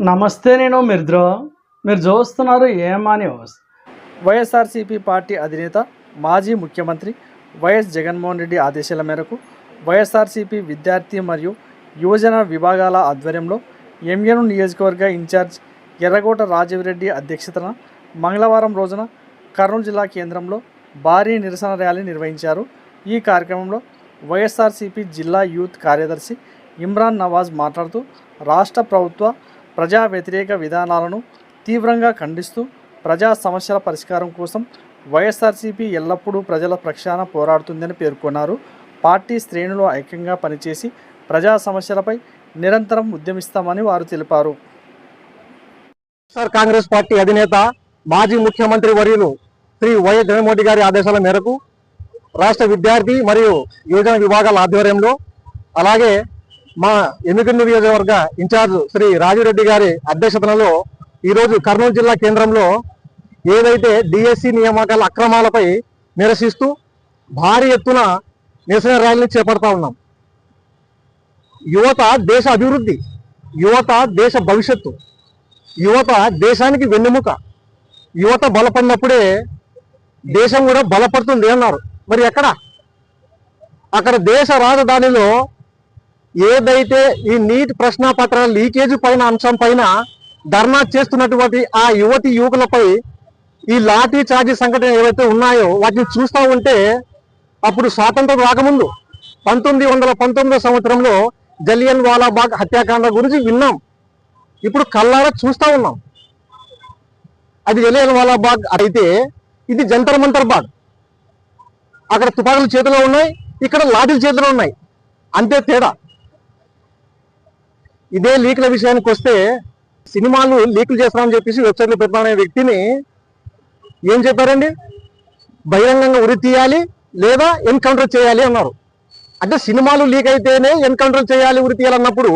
నమస్తే, నేను మిర్ద్రో. మీరు చూస్తున్నారు ఏమా న్యూస్. వైఎస్ఆర్సీపీ పార్టీ అధినేత మాజీ ముఖ్యమంత్రి వైఎస్ జగన్మోహన్ రెడ్డి ఆదేశాల మేరకు వైఎస్ఆర్సీపీ విద్యార్థి మరియు యువజన విభాగాల ఆధ్వర్యంలో ఎంఎన్ నియోజకవర్గ ఇన్ఛార్జ్ ఎర్రగోట రాజీవరెడ్డి అధ్యక్షతన మంగళవారం రోజున కర్నూలు జిల్లా కేంద్రంలో భారీ నిరసన ర్యాలీ నిర్వహించారు. ఈ కార్యక్రమంలో వైఎస్ఆర్సీపీ జిల్లా యూత్ కార్యదర్శి ఇమ్రాన్ నవాజ్ మాట్లాడుతూ రాష్ట్ర ప్రభుత్వ ప్రజా వ్యతిరేక విధానాలను తీవ్రంగా ఖండిస్తూ ప్రజా సమస్యల పరిష్కారం కోసం వైఎస్ఆర్సీపీ ఎల్లప్పుడూ ప్రజల పక్షాన పోరాడుతుందని పేర్కొన్నారు. పార్టీ శ్రేణులు ఐక్యంగా పనిచేసి ప్రజా సమస్యలపై నిరంతరం ఉద్యమిస్తామని వారు తెలిపారు. కాంగ్రెస్ పార్టీ అధినేత మాజీ ముఖ్యమంత్రి వర్యులు శ్రీ వైఎస్ జగన్మోహన్ రెడ్డి గారి ఆదేశాల మేరకు రాష్ట్ర విద్యార్థి మరియు యువజన విభాగాల ఆధ్వర్యంలో, అలాగే మా ఎన్నికల నియోజకవర్గ ఇన్ఛార్జ్ శ్రీ రాజీవరెడ్డి గారి అధ్యక్షతలో ఈరోజు కర్నూలు జిల్లా కేంద్రంలో ఏదైతే డిఎస్సి నియామకాల అక్రమాలపై నిరసిస్తూ భారీ ఎత్తున నిరసన ర్యాలీని చేపడతా ఉన్నాం. యువత దేశ అభివృద్ధి, యువత దేశ భవిష్యత్తు, యువత దేశానికి వెన్నెముక. యువత బలపడినప్పుడే దేశం కూడా బలపడుతుంది అన్నారు. మరి అక్కడ దేశ రాజధానిలో ఏదైతే ఈ నీట్ ప్రశ్నపత్రాల లీకేజ్ పైన అంశం పైన ధర్నా చేస్తున్నటువంటి ఆ యువతి యువకులపై ఈ లాఠీ చార్జీ సంఘటన ఏవైతే ఉన్నాయో వాటిని చూస్తూ ఉంటే, అప్పుడు స్వాతంత్రం రాకముందు 1919 సంవత్సరంలో జలియన్ వాలాబాగ్ హత్యాకాండ గురించి విన్నాం. ఇప్పుడు కళ్ళారా చూస్తూ ఉన్నాం. అది జలియన్ వాలాబాగ్ అయితే ఇది జంతర్ మంతర్ బాగ్. అక్కడ తుపాకులు చేతిలో ఉన్నాయి, ఇక్కడ లాఠీలు చేతిలో ఉన్నాయి, అంతే తేడా. ఇదే లీకుల విషయానికి వస్తే, సినిమాలు లీకులు చేస్తామని చెప్పేసి వెబ్సైట్లో పెట్టాలనే వ్యక్తిని ఏం చెప్పారండి? బహిరంగంగా ఉరి తీయాలి లేదా ఎన్కౌంటర్ చేయాలి అన్నారు. అంటే సినిమాలు లీక్ అయితేనే ఎన్కౌంటర్ చేయాలి, ఉరి తీయాలన్నప్పుడు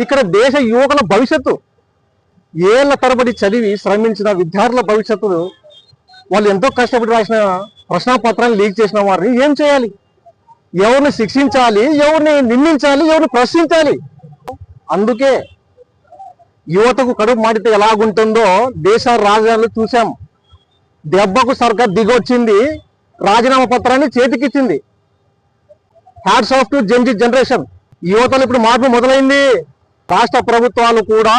ఇక్కడ దేశ యువకుల భవిష్యత్తు, ఏళ్ల తరబడి చదివి శ్రమించిన విద్యార్థుల భవిష్యత్తు, వాళ్ళు ఎంతో కష్టపడి రాసిన ప్రశ్నపత్రాన్ని లీక్ చేసిన వారిని ఏం చేయాలి? ఎవరిని శిక్షించాలి, ఎవరిని నిందించాలి, ఎవరిని ప్రశ్నించాలి? అందుకే యువతకు కడుపు మాడితే ఎలాగుంటుందో దేశ రాజధానిలో చూసాం. దెబ్బకు సర్కార్ దిగొచ్చింది, రాజీనామా పత్రాన్ని చేతికిచ్చింది. Hats off to generation. యువతలు ఇప్పుడు మార్పు మొదలైంది. రాష్ట్ర ప్రభుత్వాలు కూడా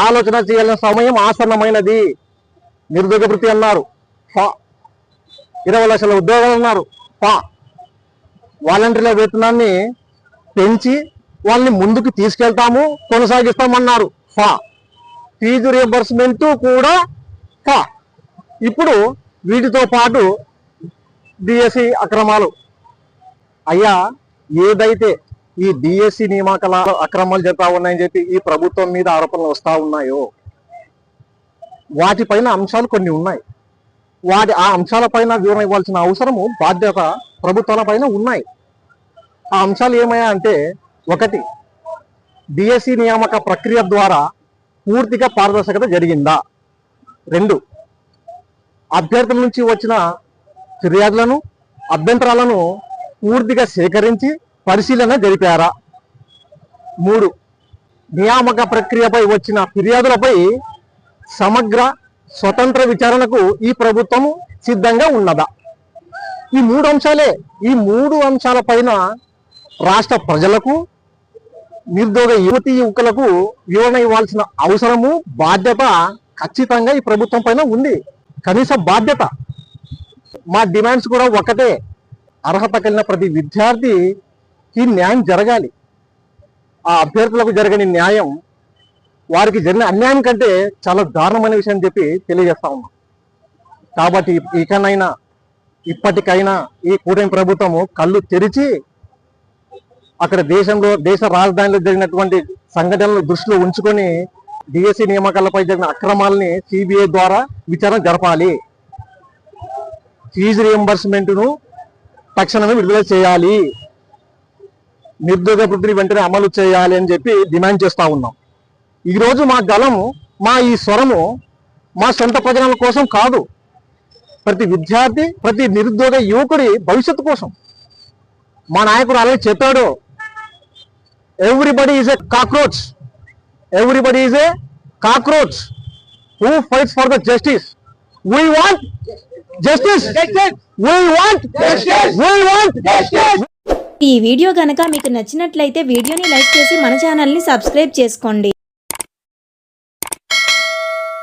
ఆలోచన చేయాల్సిన సమయం ఆసన్నమైనది. నిరుద్యోగ వృత్తి అన్నారు, 20 లక్షల ఉద్యోగాలు అన్నారు, వాలంటీర్ల వేతనాన్ని పెంచి వాళ్ళని ముందుకు తీసుకెళ్తాము, కొనసాగిస్తామన్నారు. ఫీజు రియంబర్స్మెంట్ కూడా. ఇప్పుడు వీటితో పాటు డిఎస్సి అక్రమాలు. అయ్యా, ఏదైతే ఈ డిఎస్సి నియామకాల అక్రమాలు జరుగుతా ఉన్నాయని చెప్పి ఈ ప్రభుత్వం మీద ఆరోపణలు వస్తూ ఉన్నాయో, వాటిపైన అంశాలు కొన్ని ఉన్నాయి. ఆ అంశాలపైన వివరణ ఇవ్వాల్సిన అవసరము, బాధ్యత ప్రభుత్వాల పైన ఉన్నాయి. ఆ అంశాలు ఏమయ్యా అంటే, 1, డిఎస్సి నియామక ప్రక్రియ ద్వారా పూర్తిగా పారదర్శకత జరిగిందా? 2, అభ్యర్థుల నుంచి వచ్చిన ఫిర్యాదులను, అభ్యంతరాలను పూర్తిగా సేకరించి పరిశీలన జరిపారా? 3, నియామక ప్రక్రియపై వచ్చిన ఫిర్యాదులపై సమగ్ర స్వతంత్ర విచారణకు ఈ ప్రభుత్వం సిద్ధంగా ఉన్నదా? ఈ 3 అంశాలే. ఈ 3 అంశాలపైన రాష్ట్ర ప్రజలకు, నిరుద్యోగ యువతి యువకులకు వివరణ ఇవ్వాల్సిన అవసరము, బాధ్యత ఖచ్చితంగా ఈ ప్రభుత్వం పైన ఉంది. కనీస బాధ్యత. మా డిమాండ్స్ కూడా ఒకటే, అర్హత కలిగిన ప్రతి విద్యార్థికి న్యాయం జరగాలి. ఆ అభ్యర్థులకు జరగని న్యాయం వారికి జరిగిన అన్యాయం కంటే చాలా దారుణమైన విషయం అని చెప్పి తెలియజేస్తా ఉన్నాం. కాబట్టి ఇప్పటికైనా ఈ కూటమి ప్రభుత్వము కళ్ళు తెరిచి అక్కడ దేశ రాజధానిలో జరిగినటువంటి సంఘటనలు దృష్టిలో ఉంచుకొని డిఎస్సి నియామకాలపై జరిగిన అక్రమాలని సిబిఐ ద్వారా విచారణ జరపాలి. ఫీజు రియంబర్స్మెంట్ను తక్షణమే విడుదల చేయాలి. నిరుద్యోగ వృత్తిని వెంటనే అమలు చేయాలి అని చెప్పి డిమాండ్ చేస్తూ ఉన్నాం. ఈరోజు మా గలము, మా ఈ స్వరము మా సొంత ప్రజల కోసం కాదు, ప్రతి విద్యార్థి, ప్రతి నిరుద్యోగ యువకుడి భవిష్యత్తు కోసం. మా నాయకుడు అలాగే చెప్పాడు, everybody is a cockroach, everybody is a cockroach who fights for the justice. We want justice. We want justice. We want justice. ఈ వీడియో గనక మీకు నచ్చినట్లయితే వీడియోని లైక్ చేసి మన ఛానల్ని సబ్స్క్రైబ్ చేసుకోండి.